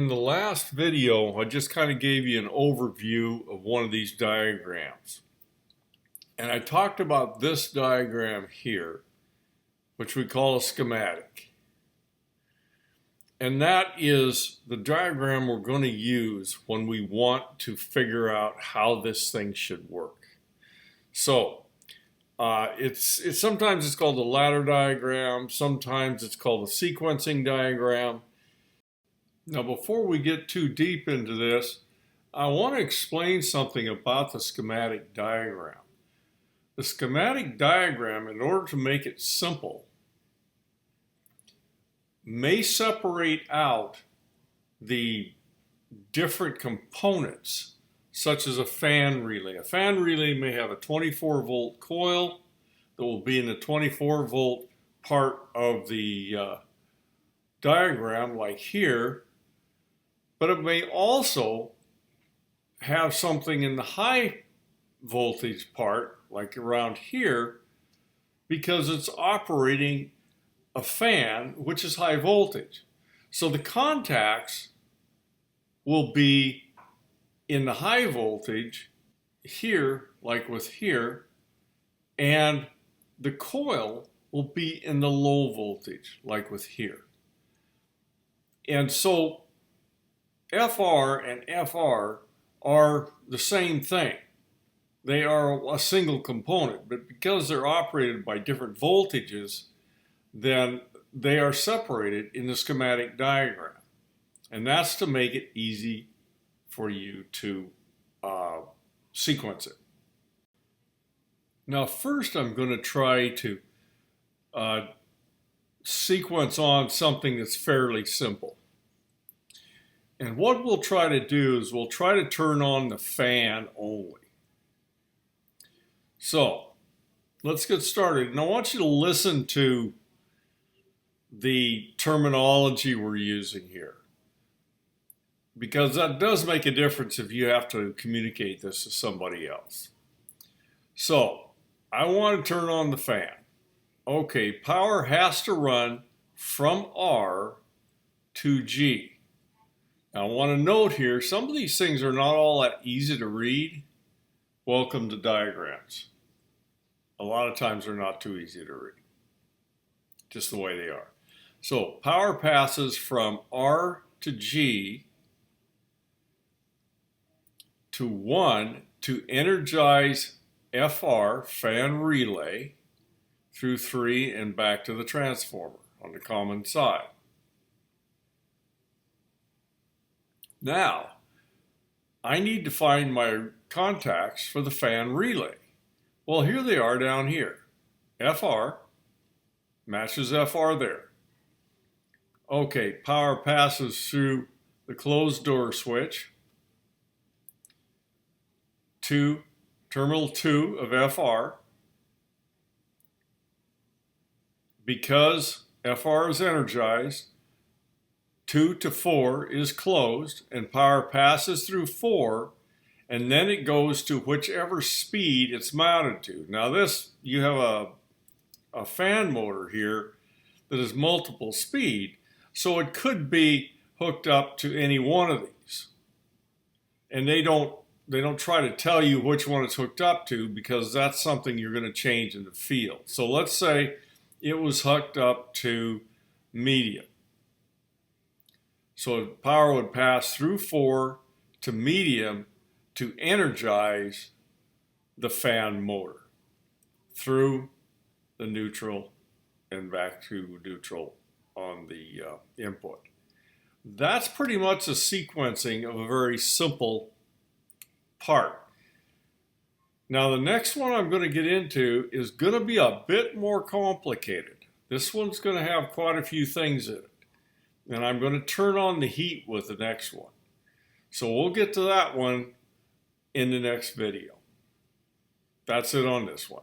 In the last video, I just kind of gave you an overview of one of these diagrams. And I talked about this diagram here, which we call a schematic. And that is the diagram we're going to use when we want to figure out how this thing should work. So, sometimes it's called the ladder diagram, sometimes it's called a sequencing diagram. Now, before we get too deep into this, I want to explain something about the schematic diagram. The schematic diagram, in order to make it simple, may separate out the different components, such as a fan relay. A fan relay may have a 24-volt coil that will be in the 24-volt part of the diagram, like here. But it may also have something in the high voltage part, like around here, because it's operating a fan, which is high voltage. So the contacts will be in the high voltage here, like with here, and the coil will be in the low voltage, like with here. And so FR and FR are the same thing. They are a single component, but because they're operated by different voltages, then they are separated in the schematic diagram. And that's to make it easy for you to sequence it. Now, first I'm going to try to sequence on something that's fairly simple. And what we'll try to do is we'll try to turn on the fan only. So let's get started. And I want you to listen to the terminology we're using here, because that does make a difference if you have to communicate this to somebody else. So I want to turn on the fan. Okay, power has to run from R to G. Now, I want to note here, some of these things are not all that easy to read. Welcome to diagrams. A lot of times they're not too easy to read, just the way they are. So power passes from R to G to 1 to energize FR, fan relay, through 3 and back to the transformer on the common side. Now, I need to find my contacts for the fan relay. Well, here they are down here. FR matches FR there. Okay, power passes through the closed door switch to terminal 2 of FR. Because FR is energized, 2 to 4 is closed, and power passes through 4, and then it goes to whichever speed it's mounted to. Now this, you have a fan motor here that is multiple speed, so it could be hooked up to any one of these. And they don't try to tell you which one it's hooked up to, because that's something you're going to change in the field. So let's say it was hooked up to medium. So power would pass through 4 to medium to energize the fan motor through the neutral and back to neutral on the input. That's pretty much a sequencing of a very simple part. Now the next one I'm going to get into is going to be a bit more complicated. This one's going to have quite a few things in it. And I'm going to turn on the heat with the next one. So we'll get to that one in the next video. That's it on this one.